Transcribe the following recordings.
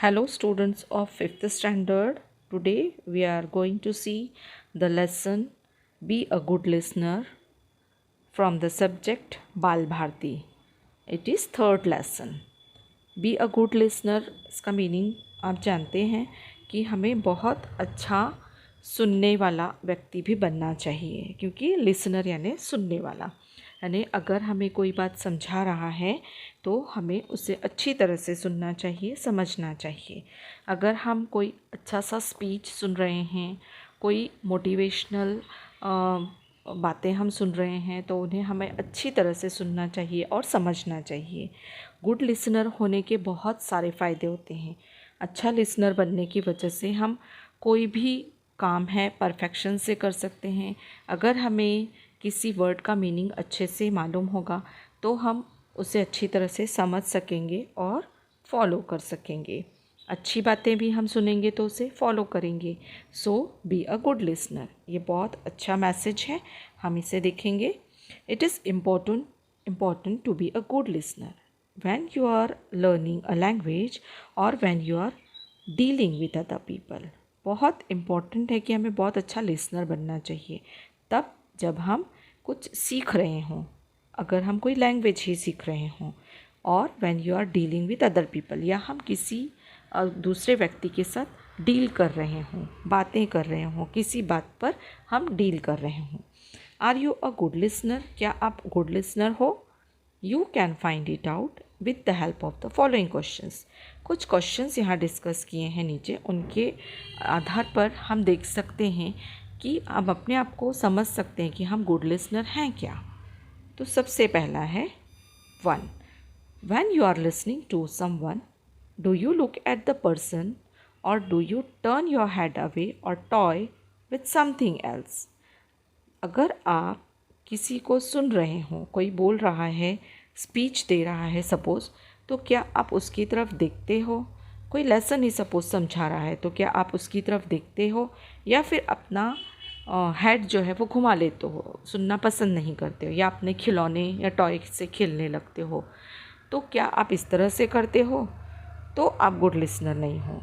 Hello, students of 5th standard. Today we are going to see the lesson Be a Good Listener from the subject Bal Bharti. It is third lesson. Be a good listener इसका meaning आप जानते हैं कि हमें बहुत अच्छा सुनने वाला व्यक्ति भी बनना चाहिए, क्योंकि लिसनर यानी सुनने वाला, यानी अगर हमें कोई बात समझा रहा है तो हमें उसे अच्छी तरह से सुनना चाहिए, समझना चाहिए। अगर हम कोई अच्छा सा स्पीच सुन रहे हैं, कोई मोटिवेशनल बातें हम सुन रहे हैं, तो उन्हें हमें अच्छी तरह से सुनना चाहिए और समझना चाहिए। गुड लिसनर होने के बहुत सारे फ़ायदे होते हैं। अच्छा लिसनर बनने की वजह से हम कोई भी काम है परफेक्शन से कर सकते हैं। अगर हमें किसी वर्ड का मीनिंग अच्छे से मालूम होगा तो हम उसे अच्छी तरह से समझ सकेंगे और फॉलो कर सकेंगे। अच्छी बातें भी हम सुनेंगे तो उसे फॉलो करेंगे। So be a good listener, ये बहुत अच्छा मैसेज है, हम इसे देखेंगे। It is important to be a good listener when you are learning a language or when you are dealing with other people। बहुत इम्पॉर्टेंट है कि हमें बहुत अच्छा लिसनर बनना चाहिए तब जब हम कुछ सीख रहे हों, अगर हम कोई लैंग्वेज ही सीख रहे हों, और when you are dealing with other people, या हम किसी दूसरे व्यक्ति के साथ डील कर रहे हों, बातें कर रहे हों, किसी बात पर हम डील कर रहे हों। Are you a good listener? क्या आप गुड लिसनर हो? You can find it out with the help of the following questions। कुछ क्वेश्चंस यहाँ डिस्कस किए हैं नीचे, उनके आधार पर हम देख सकते हैं कि अब अपने आप को समझ सकते हैं कि हम गुड लिसनर हैं क्या। तो सबसे पहला है 1, when you are listening to someone, do you look at the person or do you turn your head away or toy with something else। अगर आप किसी को सुन रहे हो, कोई बोल रहा है, स्पीच दे रहा है सपोज़, तो क्या आप उसकी तरफ देखते हो? कोई लेसन ही सपोज़ समझा रहा है तो क्या आप उसकी तरफ देखते हो, या फिर अपना हेड जो है वो घुमा लेते हो, सुनना पसंद नहीं करते हो, या अपने खिलौने या टॉय से खेलने लगते हो? तो क्या आप इस तरह से करते हो तो आप गुड लिसनर नहीं हो।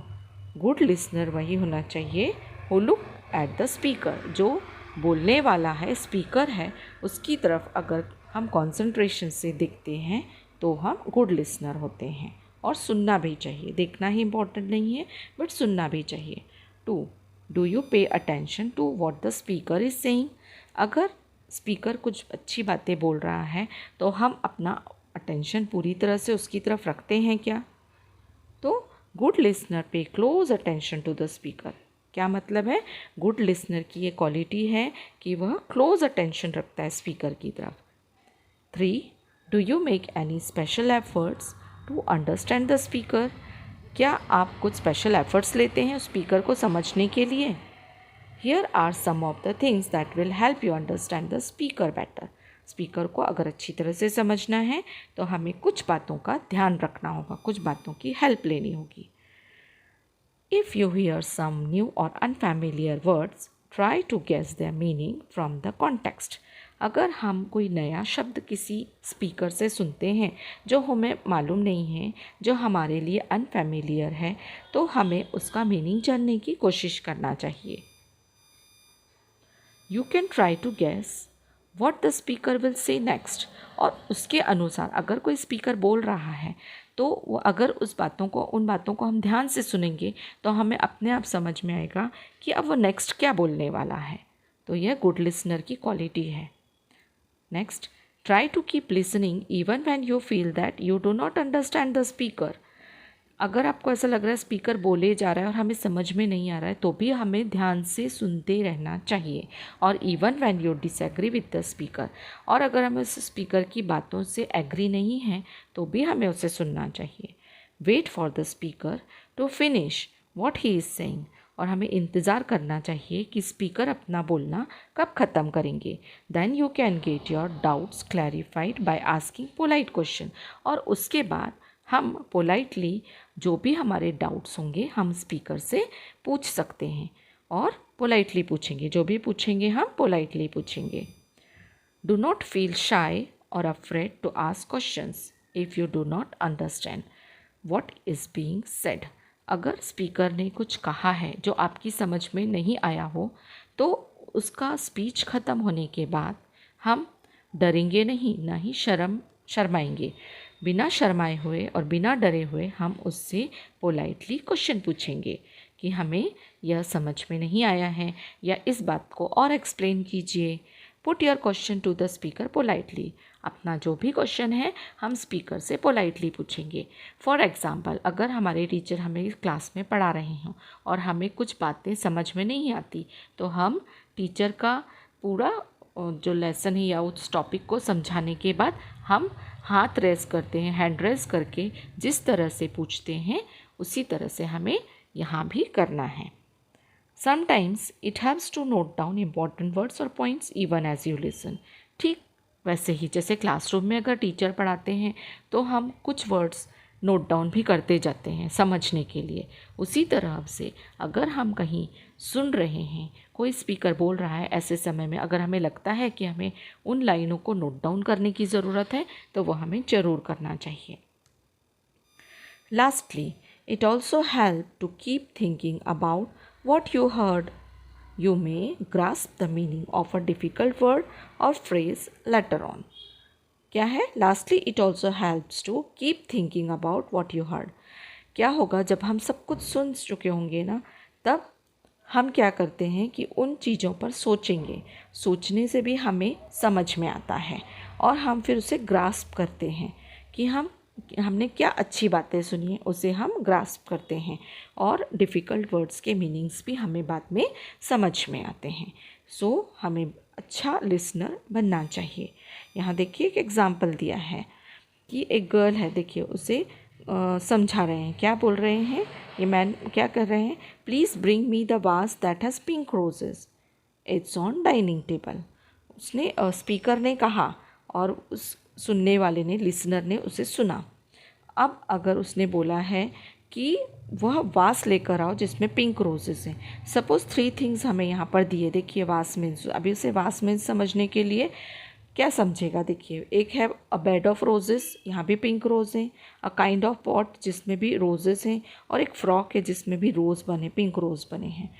गुड लिसनर वही होना चाहिए who look at the speaker, जो बोलने वाला है, स्पीकर है, उसकी तरफ अगर हम कंसंट्रेशन से देखते हैं तो हम गुड लिसनर होते हैं। और सुनना भी चाहिए, देखना ही इम्पोर्टेंट नहीं है बट सुनना भी चाहिए। 2, do you pay attention to what the speaker is saying. अगर स्पीकर कुछ अच्छी बातें बोल रहा है तो हम अपना अटेंशन पूरी तरह से उसकी तरफ रखते हैं क्या? तो good listener pay close attention to the speaker. क्या मतलब है? गुड लिसनर की ये क्वालिटी है कि वह क्लोज अटेंशन रखता है स्पीकर की तरफ। 3, do you make any special efforts to understand the speaker. क्या आप कुछ स्पेशल एफर्ट्स लेते हैं स्पीकर को समझने के लिए? Here are some of the things that will help you understand the speaker better. Speaker को अगर अच्छी तरह से समझना है तो हमें कुछ बातों का ध्यान रखना होगा, कुछ बातों की हेल्प लेनी होगी। If you hear some new or unfamiliar words, try to guess their meaning from the context। अगर हम कोई नया शब्द किसी स्पीकर से सुनते हैं जो हमें मालूम नहीं है, जो हमारे लिए अनफेमिलियर है, तो हमें उसका मीनिंग जानने की कोशिश करना चाहिए। You can try to guess what the speaker will say next। और उसके अनुसार अगर कोई स्पीकर बोल रहा है तो वो अगर उन बातों को हम ध्यान से सुनेंगे तो हमें अपने आप समझ में आएगा कि अब वो नेक्स्ट क्या बोलने वाला है। तो यह गुड लिसनर की क्वालिटी है। Next, try to keep listening even when you feel that you do not understand the speaker. अगर आपको ऐसा लग रहा है स्पीकर बोले जा रहा है और हमें समझ में नहीं आ रहा है तो भी हमें ध्यान से सुनते रहना चाहिए। और even when you disagree with the speaker, और अगर हमें उस स्पीकर की बातों से एग्री नहीं है तो भी हमें उसे सुनना चाहिए। Wait for the speaker to finish what he is saying. और हमें इंतज़ार करना चाहिए कि स्पीकर अपना बोलना कब ख़त्म करेंगे। Then you can get your doubts clarified by asking polite question. और उसके बाद हम पोलाइटली जो भी हमारे डाउट्स होंगे हम स्पीकर से पूछ सकते हैं, और पोलाइटली पूछेंगे, जो भी पूछेंगे हम पोलाइटली पूछेंगे। डू नॉट फील शाई और afraid to ask questions if you do not understand what is being said. अगर स्पीकर ने कुछ कहा है जो आपकी समझ में नहीं आया हो, तो उसका स्पीच ख़त्म होने के बाद हम डरेंगे नहीं, ना ही शर्माएंगे। बिना शर्माए हुए और बिना डरे हुए हम उससे पोलाइटली क्वेश्चन पूछेंगे कि हमें यह समझ में नहीं आया है, या इस बात को और एक्सप्लेन कीजिए। Put your question to the speaker politely. अपना जो भी क्वेश्चन है हम स्पीकर से पोलाइटली पूछेंगे। फॉर एग्ज़ाम्पल, अगर हमारे टीचर हमें क्लास में पढ़ा रहे हों और हमें कुछ बातें समझ में नहीं आती, तो हम टीचर का पूरा जो लेसन है या उस टॉपिक को समझाने के बाद हम हाथ रेज़ करते हैं, हैंड रेज़ करके जिस तरह से पूछते हैं उसी तरह से हमें यहाँ भी करना है। Sometimes it helps to note down important words or points even as you listen. ठीक वैसे ही जैसे क्लासरूम में अगर टीचर पढ़ाते हैं तो हम कुछ वर्ड्स नोट डाउन भी करते जाते हैं समझने के लिए। उसी तरह से अगर हम कहीं सुन रहे हैं, कोई स्पीकर बोल रहा है, ऐसे समय में अगर हमें लगता है कि हमें उन लाइनों को नोट डाउन करने की ज़रूरत है तो वो हमें ज़रूर करना चाहिए। Lastly, it also helps to keep thinking about what you heard. You may grasp the meaning of a difficult word or phrase later on. क्या है? Lastly, it also helps to keep thinking about what you heard. क्या होगा जब हम सब कुछ सुन चुके होंगे ना, तब हम क्या करते हैं कि उन चीज़ों पर सोचेंगे। सोचने से भी हमें समझ में आता है और हम फिर उसे ग्रास्प करते हैं कि हमने क्या अच्छी बातें सुनी है, उसे हम ग्रास्प करते हैं और डिफ़िकल्ट वर्ड्स के मीनिंग्स भी हमें बाद में समझ में आते हैं। सो हमें अच्छा लिसनर बनना चाहिए। यहाँ देखिए एक एग्ज़ाम्पल दिया है कि एक गर्ल है, देखिए उसे समझा रहे हैं, क्या बोल रहे हैं ये मैन क्या कर रहे हैं, please bring me the was that has pink roses, it's on dining table. उसने स्पीकर ने कहा और उस सुनने वाले ने, लिसनर ने उसे सुना। अब अगर उसने बोला है कि वह वास लेकर आओ जिसमें पिंक रोजेस हैं, सपोज़ 3 थिंग्स हमें यहाँ पर दिए। देखिए वास मीन्स, अभी उसे वास मीन्स समझने के लिए क्या समझेगा, देखिए एक है अ बेड ऑफ रोजेस, यहाँ भी पिंक रोज़ हैं, अ काइंड ऑफ पॉट जिसमें भी रोजेस हैं, और एक फ्रॉक है जिसमें भी रोज़ बने, पिंक रोज़ बने हैं।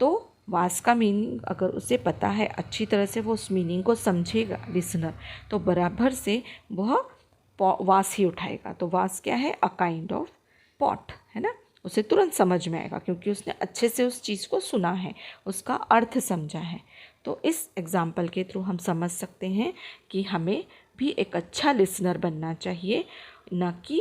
तो वास का मीनिंग अगर उसे पता है अच्छी तरह से, वो उस मीनिंग को समझेगा लिसनर, तो बराबर से वह वास ही उठाएगा। तो वास क्या है, अ काइंड ऑफ पॉट, है ना। उसे तुरंत समझ में आएगा क्योंकि उसने अच्छे से उस चीज़ को सुना है, उसका अर्थ समझा है। तो इस एग्ज़ाम्पल के थ्रू हम समझ सकते हैं कि हमें भी एक अच्छा लिसनर बनना चाहिए, न कि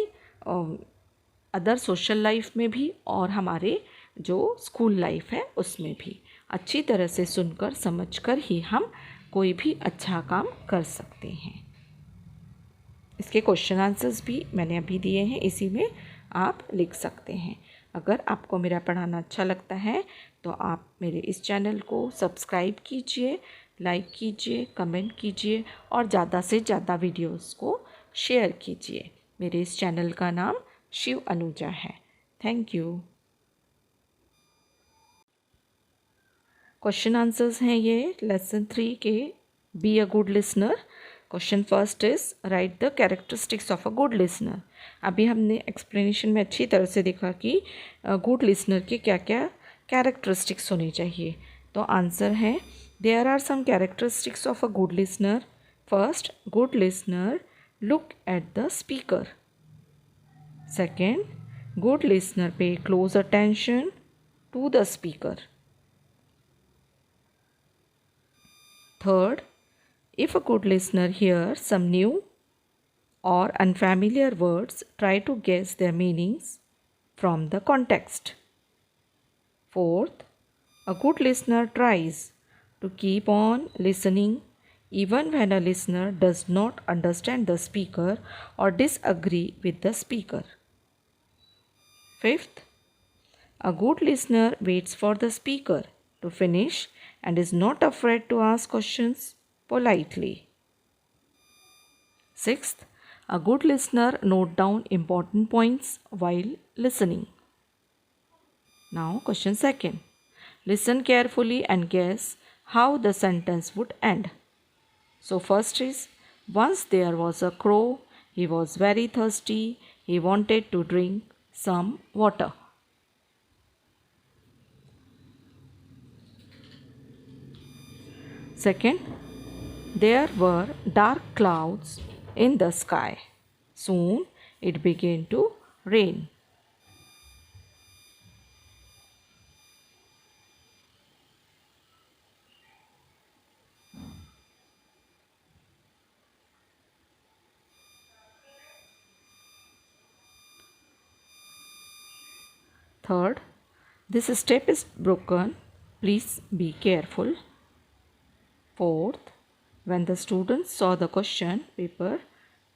अदर सोशल लाइफ में भी और हमारे जो स्कूल लाइफ है उसमें भी। अच्छी तरह से सुनकर समझकर ही हम कोई भी अच्छा काम कर सकते हैं। इसके क्वेश्चन आंसर्स भी मैंने अभी दिए हैं, इसी में आप लिख सकते हैं। अगर आपको मेरा पढ़ाना अच्छा लगता है तो आप मेरे इस चैनल को सब्सक्राइब कीजिए, लाइक कीजिए, कमेंट कीजिए और ज़्यादा से ज़्यादा वीडियोस को शेयर कीजिए। मेरे इस चैनल का नाम शिव अनुजा है। Thank you. क्वेश्चन आंसर्स हैं ये लेसन 3 के, B a good listener. Question first is right the characteristics of a good listener. अभी हमने एक्सप्लेनेशन में अच्छी तरह से देखा कि गुड लिसनर के क्या क्या कैरेक्टरिस्टिक्स होने चाहिए। तो आंसर है, there are some characteristics of a good listener. First, good listener look at the speaker. Second, good listener pay close attention to the speaker. Third, if a good listener hears some new or unfamiliar words, try to guess their meanings from the context. Fourth, a good listener tries to keep on listening even when a listener does not understand the speaker or disagree with the speaker. Fifth, a good listener waits for the speaker to finish and is not afraid to ask questions politely. Sixth, a good listener note down important points while listening. Now question second. Listen carefully and guess how the sentence would end. So first is, once there was a crow, he was very thirsty, he wanted to drink some water. Second, there were dark clouds in the sky. Soon it began to rain. Third, this step is broken. Please be careful. Fourth, when the students saw the question paper,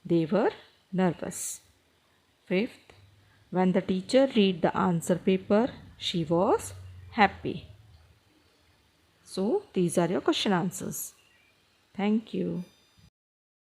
they were nervous. Fifth, when the teacher read the answer paper, she was happy. So these are your question answers. Thank you.